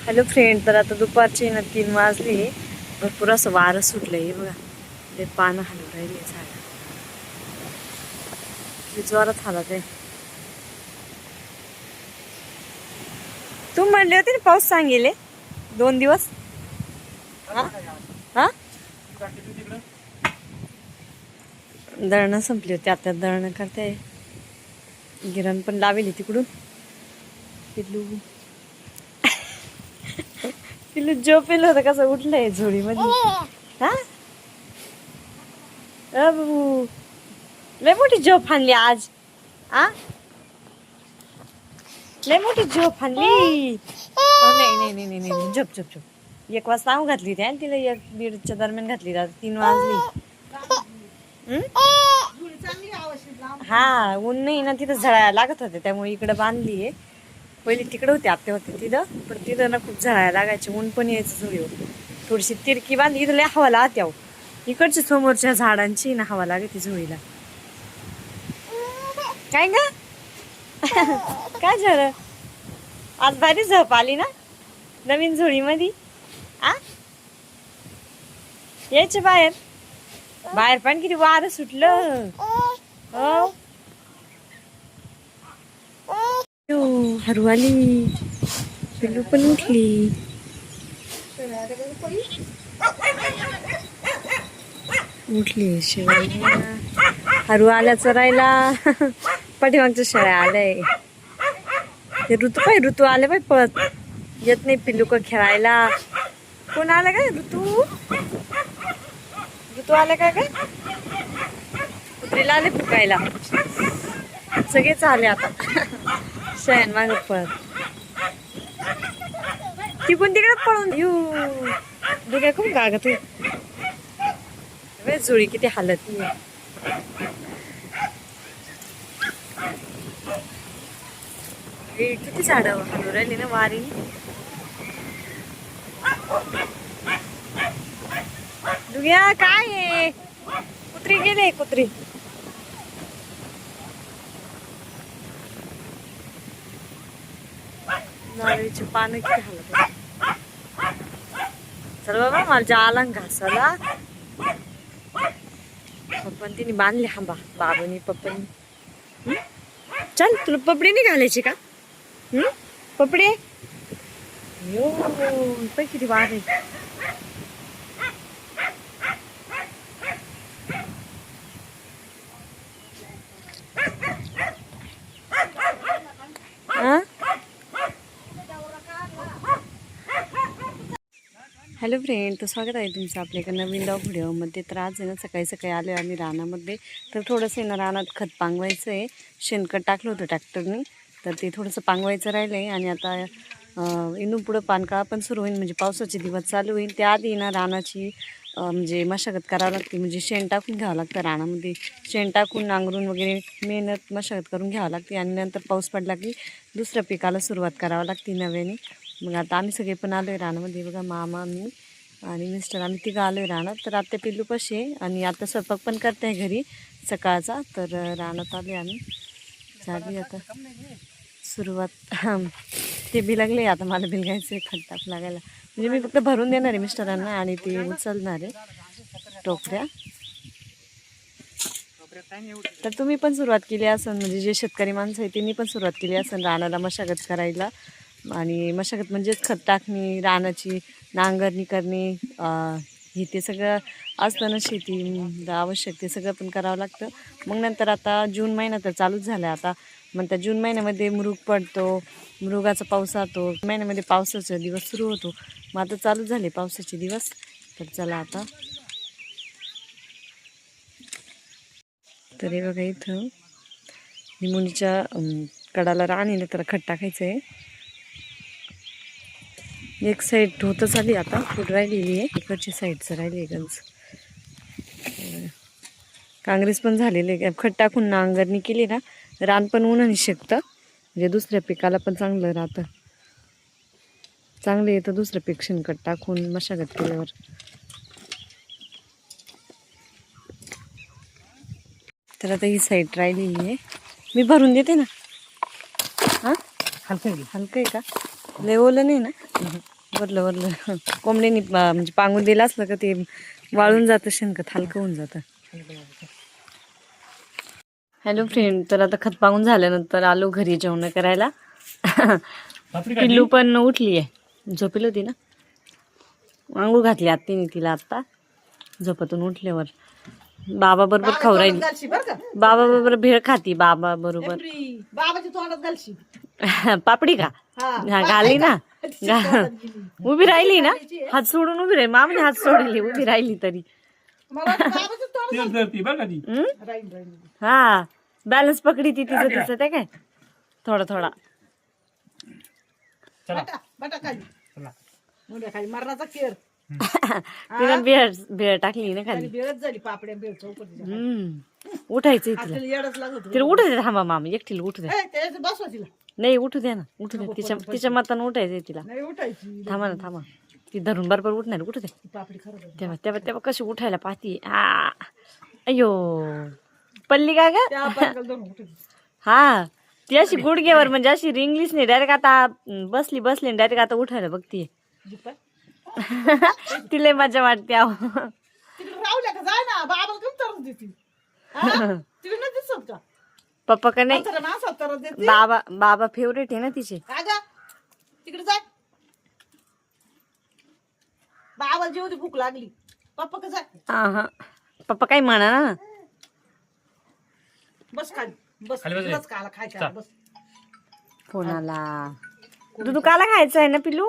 Hello friend, तर आता दुपारचे ना 3 वाजले. भरपूर असं वारं सुटलंय बघा. ते पानं हलवून राहिले झाड, जोरात हालत आहे. तू म्हणले होते ना पाऊस सांगेले 2 दिवस. हा दळणं संपली होती, आता दळणं करते. गिरण पण लावेली तिकडून. पिल्लू पिल्लू झोपेल होतं, कसं उठलंय झोळीमध्ये. हा बाबू, लय मोठी झोप आणली आज. आ लय मोठी झोप आणली. नाही नाही नाही नाही नाही, झोप झोप झोप. 1 वाजता आऊ घातली त्या तिला, 1-1:30च्या दरम्यान घातली. आता 3 वाजली. हा ऊन नाही ना तिथं, झळायला लागत होते त्यामुळे इकडे बांधलीये. पहिली तिकडे होती, आत्या होते तिथं, पण तिथं ना खूप झळायला लागायचे, ऊन पण यायचं झोळीवर. थोडीशी तिरकी बांधली, इथं लय हवा लागते. इकडच्या समोरच्या झाडांची ना हवा लागते झोळीला. काय ग काय झालं? आज भारी झोप आली ना नवीन झोळीमध्ये. आ यायचे बाहेर. बाहेर पण किती वारं सुटलं. हो हरू आली. पिल्लू पण उठली. उठली शेळ्या. हरू आल्या चरायला. पाठीमागच्या शेळ्या आल्याय. ते ऋतू आले बाई, पळत येत नाही पिल्लू का खेळायला. कोण आलं काय? ऋतू आलं काय काय? कुत्रीला आले फुकायला. सगळेच आले आता. शयन माग पळत. तिकून तिकडे पळून येऊ. दुग्या खूप गागत झोळी किती हालत. किती झाडं हलू राहिली ना वारीने. दुग्या काय आहे? कुत्री गेले, कुत्री. नारळीची पानं किती हलत. चल बाबा, मला जायला घासाला. पप्पन तिने बांधली. हांबा बाबूनी पप्पनी. चल, तुला पपडी नाही घालायची का? पपडी यो पण किती वार आहे. हॅलो फ्रेंड, तर स्वागत आहे तुमचं आपल्या एका नवीन व्हिडिओमध्ये. तर आज आहे ना सकाळी सकाळी आलो आम्ही रानामध्ये. तर थोडंसं आहे ना रानात खत पांगवायचं आहे. शेणखत टाकलं होतं ट्रॅक्टरने, तर ते थोडंसं पांगवायचं राहिलं आहे. आणि आता इनून पुढं पानकाळा पण सुरू होईल, म्हणजे पावसाचे दिवस चालू होईल. त्याआधी ना रानाची म्हणजे मशागत करावं लागते. म्हणजे शेण टाकून घ्यावं लागतं रानामध्ये. शेण टाकून नांगरून वगैरे मेहनत मशागत करून घ्यावं लागते. आणि नंतर पाऊस पडला की दुसऱ्या पिकाला सुरुवात करावं लागते नव्याने. मग आता आम्ही सगळे पण आलो आहे रानामध्ये. बघा, मामा, मी आणि मिस्टर, आम्ही तिघं आलो आहे रानात. तर आता पिल्लू पशी आहे आणि आता स्वयंपाक पण करते आहे घरी सकाळचा. तर रानात आले आम्ही. झाली आता सुरुवात. ते बी लागले. आता मला बिल घ्यायचं आहे खत टाक लागायला. म्हणजे मी फक्त भरून देणार आहे मिस्टरांना आणि ते उचलणार आहे टोकऱ्या. तर तुम्ही पण सुरुवात केली असेल, म्हणजे जे शेतकरी माणसं आहे त्यांनी पण सुरुवात केली असेल रानाला मशागत करायला. आणि मशागत म्हणजेच खत टाकणी, रानाची नांगरणी करणे, हे ते सगळं असतं ना शेती आवश्यक, ते सगळं पण करावं लागतं. मग नंतर आता जून महिना तर चालूच झाला आता. मग त्या जून महिन्यामध्ये मृग पडतो, मृगाचा पाऊस राहतो. महिन्यामध्ये पावसाचा दिवस सुरू होतो. मग आता चालू झाले पावसाचे दिवस. तर चला आता. तर हे बघा, इथं निमुनीच्या कडाला राणीला त्याला खत टाकायचं आहे. एक साईड होतच आली, आता फुट राहिलेली आहे. इकडची साईडचं राहिली आहे गंज. काँग्रेस पण झालेले आहे. खत टाकून नांगरणी केली ना, रान पण उन्हाने शेकतं. म्हणजे दुसऱ्या पिकाला पण चांगलं राहतं. चांगलं येतं दुसरं पीक शेणखत टाकून मशागत केल्यावर. तर आता ही साईड राहिलेली आहे. मी भरून देते ना. हां, हलकं आहे का? लय ओलं नाही ना. वरलं वरलं कोंबडीने म्हणजे पांगून दिलं असलं का ते वाळून जातं, शेणखत हलकं होऊन जातं. हॅलो फ्रेंड, तर आता खत पांगून झाल्यानंतर आलो घरी जेवण करायला. पिल्लू पण उठली आहे, झोपेल होती ना, आंघोळ घातली आत्तीने तिला आत्ता झोपातून उठल्यावर. बाबा बरोबर खाऊ राहिली, बाबा बरोबर भेळ खाती, बाबा बरोबर. बाबाच्या तोंडात घालशी पापडी का? हा घाली ना, उभी राहिली ना, हात सोडून उभी राहिली, मामाने हात सोडले, उभी राहिली तरी. हा बॅलन्स पकडी ती तिचं तिचं ते काय थोडा थोडा. मरणाचा केर तिनं भेळ भेळ टाकली ना खाली. बेळच झाली, पापड्या बेळ चौकटी उठायचंय तिला, येडच लागत तिला उठू दे. थांबा मामा, एकटीला उठू दे. बसवा तिला, नाही उठू द्या ना, उठू दे, तिच्या मतानं उठायचंय तिला. नाही उठायची थांबा ना, थांबा, ती धरून बरोबर उठणार, उठू दे. पापडी खरं तेव्हा तेव्हा तेव्हा कशी उठायला पाहती. अयो पल्ली का ग? हा ती अशी गुडघ्यावर म्हणजे अशी रिंगलीच नाही, डायरेक्ट आता बसली बसली डायरेक्ट आता उठायला बघतीये. तिला मजा वाटते. तिकडे राहुल्या का, जाय ना, बाबा कमी तरच देते तिकडे नाही दिसत का? पप्पा का नाही, माणसात तरच देते. बाबा बाबा फेवरेट आहे ना तिचे. का ग तिकडे जाय, बाबाला जेवढी भूक लागली, पप्पा का जाय. हा पप्पा काही म्हणा ना. बस खाली, बस तुलाच खायला खायचं, बस. फोन आला, दूध काला खायचं आहे ना पिल्लू.